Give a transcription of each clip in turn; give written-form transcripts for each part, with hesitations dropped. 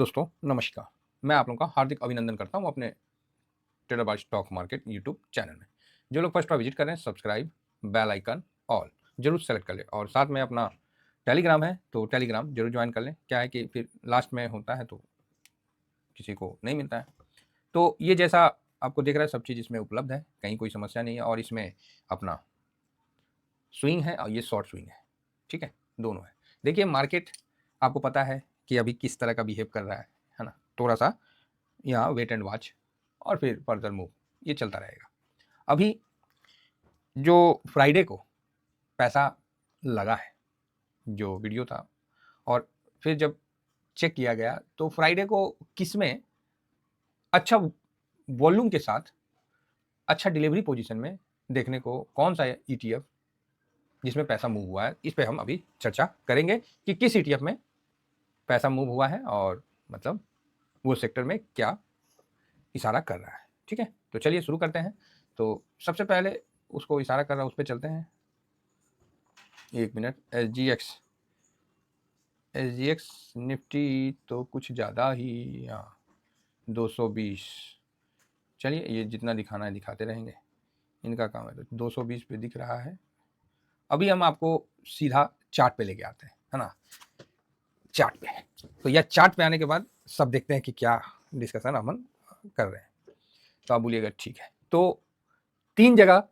दोस्तों, नमस्कार। मैं आप लोगों का हार्दिक अभिनंदन करता हूँ अपने trader by stock market YouTube channel में। जो लोग फर्स्ट बार विजिट कर रहे हैं, सब्सक्राइब, बेल आइकन, ऑल जरूर सेलेक्ट कर लें। और साथ में अपना टेलीग्राम है तो टेलीग्राम जरूर ज्वाइन कर लें। क्या है कि फिर लास्ट में होता है तो किसी को नहीं मिलता है। तो ये जैसा आपको दिख रहा है, सब चीज़ इसमें उपलब्ध है, कहीं कोई समस्या नहीं है। और इसमें अपना स्विंग है और ये शॉर्ट स्विंग है, ठीक है, दोनों है। देखिए मार्केट आपको पता है कि अभी किस तरह का बिहेव कर रहा है ना। थोड़ा सा यहाँ वेट एंड वॉच और फिर फर्दर मूव, ये चलता रहेगा। अभी जो फ्राइडे को पैसा लगा है, जो वीडियो था, और फिर जब चेक किया गया तो फ्राइडे को किसमें अच्छा वॉल्यूम के साथ अच्छा डिलीवरी पोजीशन में देखने को कौन सा ईटीएफ जिसमें पैसा मूव हुआ है, इस पे हम अभी चर्चा करेंगे कि किस ईटीएफ में पैसा मूव हुआ है और मतलब वो सेक्टर में क्या इशारा कर रहा है। ठीक है, तो चलिए शुरू करते हैं। तो सबसे पहले उसको इशारा कर रहा है उस पर चलते हैं। एक minute. S G x Nifty तो कुछ ज़्यादा ही, हाँ 220। चलिए ये जितना दिखाना है दिखाते रहेंगे, इनका काम है। तो 220 पे दिख रहा है। अभी हम आपको सीधा चार्ट पे लेके आते हैं, है ना। चार्ट पे, तो यह चार्ट पे आने के बाद सब देखते हैं कि क्या डिस्कशन अपन कर रहे हैं। तो आप बोलिएगा ठीक है। तो 3 जगह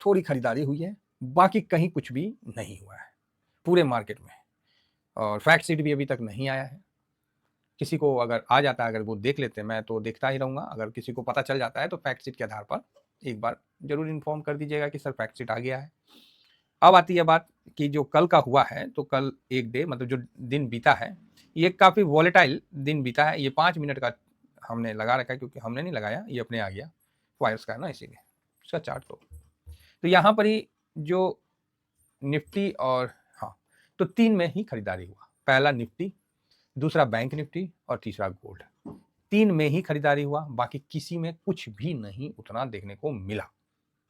थोड़ी खरीदारी हुई है, बाकी कहीं कुछ भी नहीं हुआ है पूरे मार्केट में। और फैक्ट शीट भी अभी तक नहीं आया है। किसी को अगर आ जाता है, अगर वो देख लेते हैं, मैं तो देखता ही रहूँगा। अगर किसी को पता चल जाता है तो फैक्ट शीट के आधार पर एक बार जरूर इन्फॉर्म कर दीजिएगा कि सर फैक्ट शीट आ गया है। अब आती है बात कि जो कल का हुआ है, तो कल एक डे मतलब जो दिन बीता है, ये काफ़ी वॉलेटाइल दिन बीता है। ये 5 मिनट का हमने लगा रखा है, क्योंकि हमने नहीं लगाया, ये अपने आ गया वायर्स का है ना, इसीलिए इसका चार्ट। तो यहाँ पर ही जो निफ्टी और, हाँ, तो 3 में ही खरीदारी हुआ। पहला निफ्टी, दूसरा बैंक निफ्टी और तीसरा गोल्ड। 3 में ही खरीदारी हुआ, बाकी किसी में कुछ भी नहीं उतना देखने को मिला।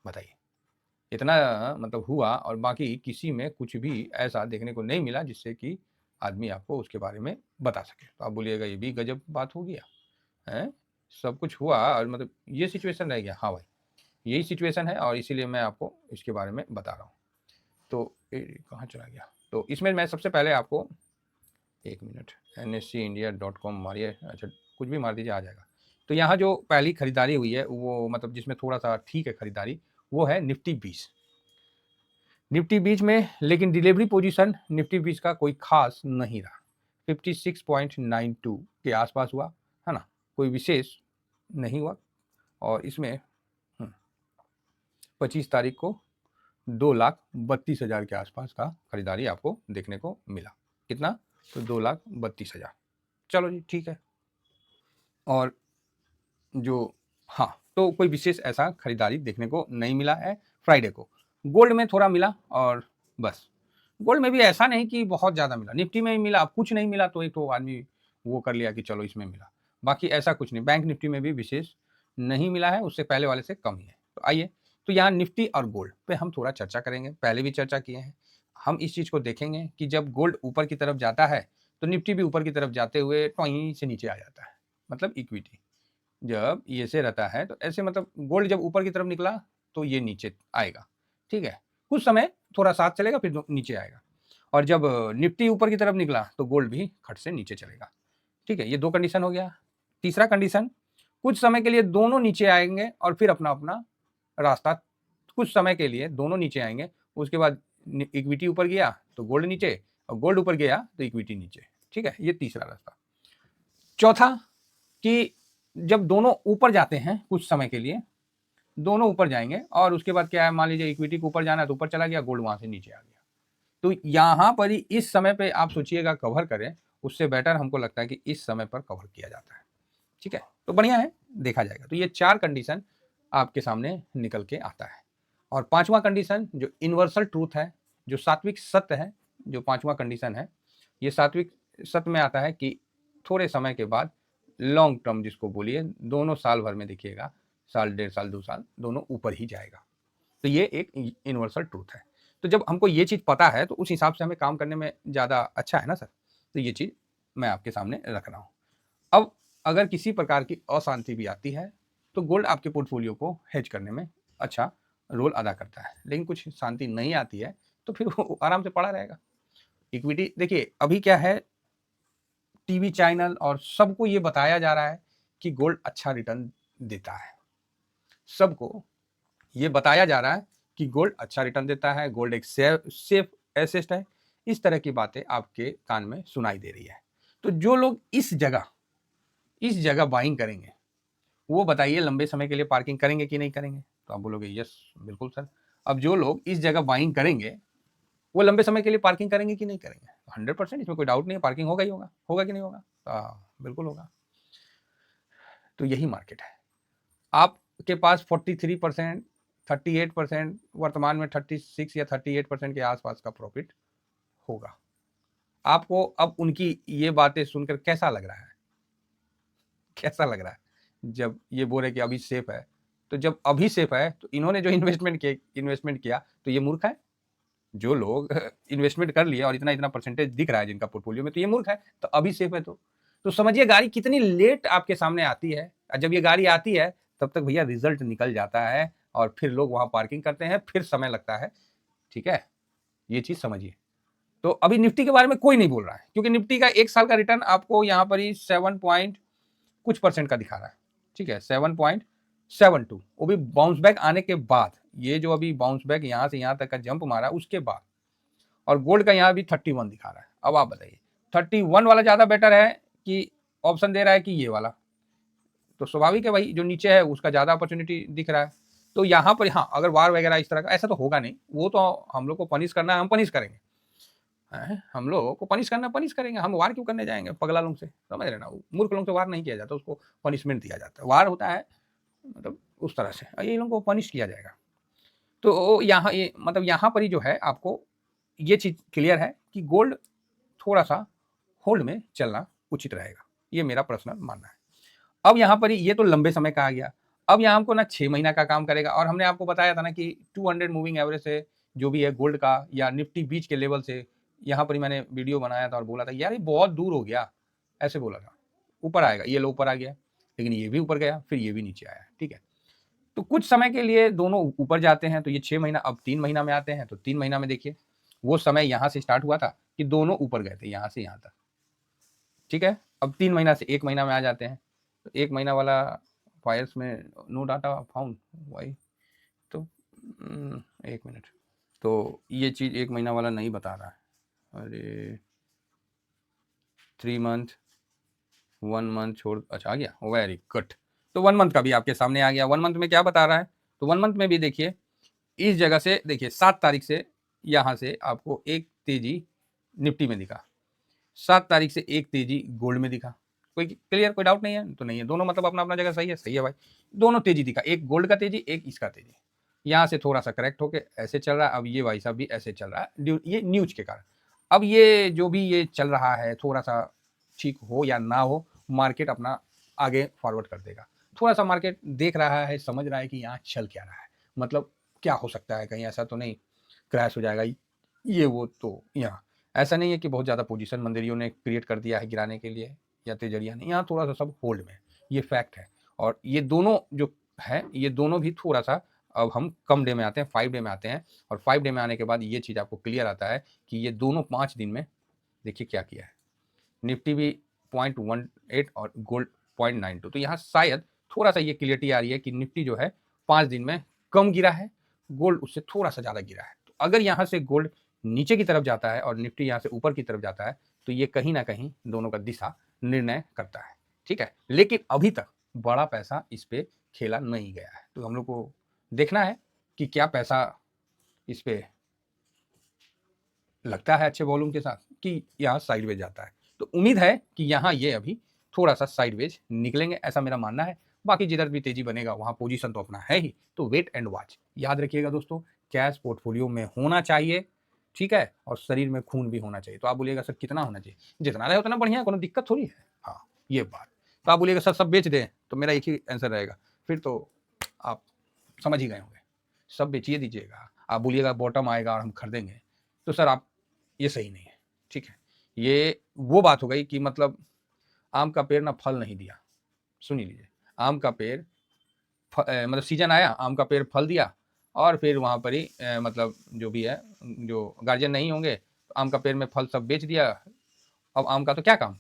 बताइए, इतना मतलब हुआ और बाकी किसी में कुछ भी ऐसा देखने को नहीं मिला जिससे कि आदमी आपको उसके बारे में बता सके। तो आप बोलिएगा ये भी गजब बात हो गया है, सब कुछ हुआ और मतलब ये सिचुएशन रह गया। हाँ भाई, यही सिचुएशन है और इसीलिए मैं आपको इसके बारे में बता रहा हूँ। तो कहाँ चला गया। तो इसमें मैं सबसे पहले आपको, एक मिनट, NSEindia.com मारिए। अच्छा, कुछ भी मार दीजिए, आ जाएगा। तो यहाँ जो पहली खरीदारी हुई है वो मतलब जिसमें थोड़ा सा ठीक है खरीदारी, वो है निफ्टी 20। निफ्टी 20 में लेकिन डिलीवरी पोजीशन निफ्टी 20 का कोई खास नहीं रहा। 56.92 के आसपास हुआ, है ना, कोई विशेष नहीं हुआ। और इसमें 25 तारीख को 2,32,000 के आसपास का खरीदारी आपको देखने को मिला। कितना? तो 2,32,000। चलो जी, ठीक है। और जो, हाँ, तो कोई विशेष ऐसा खरीदारी देखने को नहीं मिला है फ्राइडे को। गोल्ड में थोड़ा मिला और बस। गोल्ड में भी ऐसा नहीं कि बहुत ज़्यादा मिला। निफ्टी में ही मिला, कुछ नहीं मिला तो एक तो आदमी वो कर लिया कि चलो इसमें मिला, बाकी ऐसा कुछ नहीं। बैंक निफ्टी में भी विशेष नहीं मिला है, उससे पहले वाले से कम ही है। तो आइए, तो यहाँ निफ्टी और गोल्ड पे हम थोड़ा चर्चा करेंगे। पहले भी चर्चा किए हैं। हम इस चीज़ को देखेंगे कि जब गोल्ड ऊपर की तरफ जाता है तो निफ्टी भी ऊपर की तरफ जाते हुए टॉइं से नीचे आ जाता है। मतलब इक्विटी जब ये से रहता है तो ऐसे, मतलब गोल्ड जब ऊपर की तरफ निकला तो ये नीचे आएगा, ठीक है, कुछ समय थोड़ा साथ चलेगा फिर नीचे आएगा। और जब निफ्टी ऊपर की तरफ निकला तो गोल्ड भी खट से नीचे चलेगा, ठीक है। ये 2 कंडीशन हो गया। तीसरा कंडीशन, कुछ समय के लिए दोनों नीचे आएंगे और फिर अपना अपना रास्ता, कुछ समय के लिए दोनों नीचे आएंगे, उसके बाद इक्विटी ऊपर गया तो गोल्ड नीचे, और गोल्ड ऊपर गया तो इक्विटी नीचे, ठीक है। ये तीसरा रास्ता। चौथा कि जब दोनों ऊपर जाते हैं कुछ समय के लिए, दोनों ऊपर जाएंगे और उसके बाद क्या है, मान लीजिए इक्विटी को ऊपर जाना है तो ऊपर चला गया, गोल्ड वहां से नीचे आ गया। तो यहां पर ही इस समय पे आप सोचिएगा कवर करें, उससे बेटर हमको लगता है कि इस समय पर कवर किया जाता है, ठीक है। तो बढ़िया है, देखा जाएगा। तो ये 4 कंडीशन आपके सामने निकल के आता है। और 5वां कंडीशन जो यूनिवर्सल ट्रूथ है, जो सात्विक सत्य है, जो 5वां कंडीशन है, ये सात्विक सत्य में आता है कि थोड़े समय के बाद लॉन्ग टर्म जिसको बोलिए, दोनों साल भर में देखिएगा, साल, 1.5 साल, 2 साल, दोनों ऊपर ही जाएगा। तो ये एक यूनिवर्सल ट्रूथ है। तो जब हमको ये चीज़ पता है तो उस हिसाब से हमें काम करने में ज़्यादा अच्छा है ना सर। तो ये चीज़ मैं आपके सामने रख रहा हूँ। अब अगर किसी प्रकार की अशांति भी आती है तो गोल्ड आपके पोर्टफोलियो को हेज करने में अच्छा रोल अदा करता है, लेकिन कुछ शांति नहीं आती है तो फिर वो आराम से पड़ा रहेगा। इक्विटी देखिए अभी क्या है, टीवी चैनल और सबको ये बताया जा रहा है कि गोल्ड अच्छा रिटर्न देता है, सबको ये बताया जा रहा है कि गोल्ड अच्छा रिटर्न देता है, गोल्ड एक सेफ एसेट है। इस तरह की बातें आपके कान में सुनाई दे रही है। तो जो लोग इस जगह बाइंग करेंगे, वो बताइए लंबे समय के लिए पार्किंग करेंगे कि नहीं करेंगे? तो आप बोलोगे यस बिल्कुल सर। अब जो लोग इस जगह बाइंग करेंगे वो लंबे समय के लिए पार्किंग करेंगे कि नहीं करेंगे? 100%, इसमें कोई डाउट नहीं है, पार्किंग होगा ही होगा। होगा कि नहीं होगा? बिल्कुल होगा। तो यही मार्केट है। आपके पास 43%, 38%, वर्तमान में 36 या 38% के आसपास का प्रॉफिट होगा। आपको अब उनकी ये बातें सुनकर कैसा लग रहा है? कैसा लग रहा है? जब ये बोल रहे कि अभी सेफ है, तो जब अभी सेफ है तो इन्होंने जो इन्वेस्टमेंट किया तो ये मूर्ख है। जो लोग इन्वेस्टमेंट कर लिया और इतना इतना परसेंटेज दिख रहा है जिनका पोर्टफोलियो में, तो ये मूर्ख है। तो अभी सेफ है तो समझिए गाड़ी कितनी लेट आपके सामने आती है। जब ये गाड़ी आती है तब तक भैया रिजल्ट निकल जाता है और फिर लोग वहां पार्किंग करते हैं, फिर समय लगता है। ठीक है, ये चीज समझिए। तो अभी निफ्टी के बारे में कोई नहीं बोल रहा है क्योंकि निफ्टी का 1 साल का रिटर्न आपको यहाँ पर ही 7 पॉइंट कुछ परसेंट का दिखा रहा है। ठीक है, 7.72, वो भी बाउंस बैक आने के बाद। ये जो अभी बाउंस बैक यहाँ से यहाँ तक का जंप मारा उसके बाद। और गोल्ड का यहाँ भी 31 दिखा रहा है। अब आप बताइए 31 वाला ज्यादा बेटर है कि ऑप्शन दे रहा है कि ये वाला? तो स्वाभाविक है भाई, जो नीचे है उसका ज्यादा अपॉर्चुनिटी दिख रहा है। तो यहाँ पर हाँ, अगर वार वगैरह इस तरह का, ऐसा तो होगा नहीं, वो तो हम लोग को पनिश करना है, हम पनिश करेंगे। हम लोग को पनिश करना, पनिश करेंगे। हम वार क्यों करने जाएंगे पगला लोग से? समझ रहे ना, मूर्ख लोग से वार नहीं किया जाता, उसको पनिशमेंट दिया जाता है। वार होता है मतलब उस तरह से, ये लोगों को पनिश किया जाएगा। तो यहाँ ये मतलब यहाँ पर ही जो है आपको ये चीज क्लियर है कि गोल्ड थोड़ा सा होल्ड में चलना उचित रहेगा, ये मेरा पर्सनल मानना है। अब यहाँ पर ये तो लंबे समय का आ गया। अब यहाँ हमको ना 6 महीना का काम करेगा, और हमने आपको बताया था ना कि 200 मूविंग एवरेज से जो भी है गोल्ड का या निफ्टी बीच के लेवल से, यहाँ पर ही मैंने वीडियो बनाया था और बोला था यार ये बहुत दूर हो गया, ऐसे बोला था। ऊपर आएगा, ये लो ऊपर आ गया, लेकिन ये भी ऊपर गया, फिर ये भी नीचे आया। ठीक है, तो कुछ समय के लिए दोनों ऊपर जाते हैं, तो ये 6 महीना, अब 3 महीना में आते हैं। तो 3 महीना में देखिए वो समय यहाँ से स्टार्ट हुआ था कि दोनों ऊपर गए थे यहाँ से यहाँ तक। ठीक है, अब 3 महीना से 1 महीना में आ जाते हैं। तो 1 महीना वाला फाइल्स में नो डाटा फाउंड, वाई? तो 1 मिनट, तो ये चीज़ 1 महीना वाला नहीं बता रहा है। अरे 3 मंथ, 1 मंथ छोड़, अच्छा आ गया, वेरी गुड। तो 1 मंथ का भी आपके सामने आ गया। 1 मंथ में क्या बता रहा है? तो 1 मंथ में भी देखिए इस जगह से, देखिए 7 तारीख से यहाँ से आपको एक तेजी निफ्टी में दिखा, 7 तारीख से एक तेजी गोल्ड में दिखा। कोई क्लियर, कोई डाउट नहीं है? तो नहीं है, दोनों मतलब अपना अपना जगह सही है। सही है भाई, दोनों तेजी दिखा, एक गोल्ड का तेजी, एक इसका तेजी। यहाँ से थोड़ा सा करेक्ट होके ऐसे चल रहा है। अब ये भाई साहब भी ऐसे चल रहा है, ये न्यूज के कारण। अब ये जो भी ये चल रहा है, थोड़ा सा ठीक हो या ना हो, मार्केट अपना आगे फॉरवर्ड कर देगा। थोड़ा सा मार्केट देख रहा है, समझ रहा है कि यहाँ चल क्या रहा है, मतलब क्या हो सकता है, कहीं ऐसा तो नहीं क्रैश हो जाएगा ये वो। तो यहाँ ऐसा नहीं है कि बहुत ज़्यादा पोजीशन मंदिरियों ने क्रिएट कर दिया है गिराने के लिए या तेजरिया ने, यहाँ थोड़ा सा सब होल्ड में, ये फैक्ट है। और ये दोनों जो है, ये दोनों भी थोड़ा सा, अब हम कम डे में आते हैं, 5 डे में आते हैं। और 5 डे में आने के बाद ये चीज़ आपको क्लियर आता है कि ये दोनों 5 दिन में देखिए क्या किया है। निफ्टी भी 0.18 और गोल्ड 0.92। तो यहाँ शायद थोड़ा सा ये क्लियरिटी आ रही है कि निफ्टी जो है 5 दिन में कम गिरा है, गोल्ड उससे थोड़ा सा ज़्यादा गिरा है। तो अगर यहाँ से गोल्ड नीचे की तरफ जाता है और निफ्टी यहाँ से ऊपर की तरफ जाता है, तो ये कहीं ना कहीं दोनों का दिशा निर्णय करता है। ठीक है, लेकिन अभी तक बड़ा पैसा इस पे खेला नहीं गया है, तो हम लोग को देखना है कि क्या पैसा इस पे लगता है अच्छे वॉल्यूम के साथ कि यहाँ साइडवेज जाता है। तो उम्मीद है कि यहाँ ये अभी थोड़ा सा साइडवेज निकलेंगे, ऐसा मेरा मानना है। बाकी जिधर भी तेजी बनेगा वहाँ पोजीशन तो अपना है ही, तो वेट एंड वॉच। याद रखिएगा दोस्तों, कैश पोर्टफोलियो में होना चाहिए, ठीक है, और शरीर में खून भी होना चाहिए। तो आप बोलिएगा सर कितना होना चाहिए? जितना रहे उतना बढ़िया, कोई दिक्कत थोड़ी है। हाँ, ये बात। तो आप बोलिएगा सर सब बेच दें, तो मेरा एक ही आंसर रहेगा, फिर तो आप समझ ही गए होंगे, सब बेचिए दीजिएगा। आप बोलिएगा बॉटम आएगा और हम खरीदेंगे, तो सर आप, ये सही नहीं है। ठीक है, ये वो बात हो गई कि मतलब आम का पेड़ ना फल नहीं दिया। सुन लीजिए, आम का पेड़ मतलब सीजन आया, आम का पेड़ फल दिया और फिर वहाँ पर ही मतलब जो भी है, जो गार्जियन नहीं होंगे, आम का पेड़ में फल सब बेच दिया। अब आम का तो क्या काम,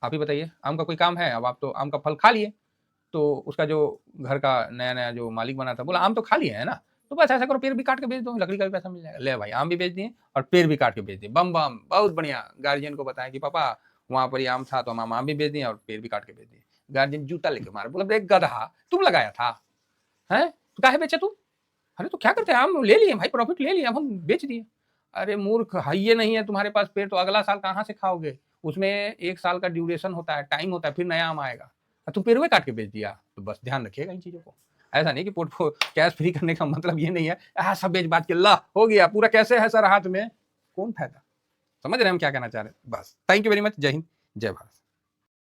आप ही बताइए, आम का कोई काम है? अब आप तो आम का फल खा लिए, तो उसका जो घर का नया नया जो मालिक बना था बोला आम तो खा लिए है ना, तो बस ऐसा करो पेड़ भी काट के बेच दो, लकड़ी का भी पैसा मिल जाएगा। ले भाई, आम भी बेच दिए और पेड़ भी काट के बेच दिए, बम बम, बहुत बढ़िया। गार्जियन को बताया कि पापा वहां पर ही आम था तो हम आम भी बेच दिए और पेड़ भी काट के बेच दिए। गार्जियन जूता लेके मारा, बोला एक गधा, तुम लगाया था है, तो काहे बेचे तुम? अरे तो क्या करते हैं, हम ले लिए भाई, प्रॉफिट ले लिए, हम बेच दिए। अरे मूर्ख, ये नहीं है तुम्हारे पास पेड़, तो अगला साल कहाँ से खाओगे? उसमें 1 साल का ड्यूरेशन होता है, टाइम होता है, फिर नया आम आएगा। तुम पेड़ काट के बेच दिया। तो बस ध्यान रखिएगा इन चीज़ों को। ऐसा नहीं कि कैश फ्री करने का मतलब ये नहीं है सब बेच बात के ला हो गया पूरा, कैसे है सर हाथ में, कौन फायदा? समझ रहे हैं हम क्या कहना चाह रहे हैं? बस थैंक यू वेरी मच। जय हिंद, जय भारत।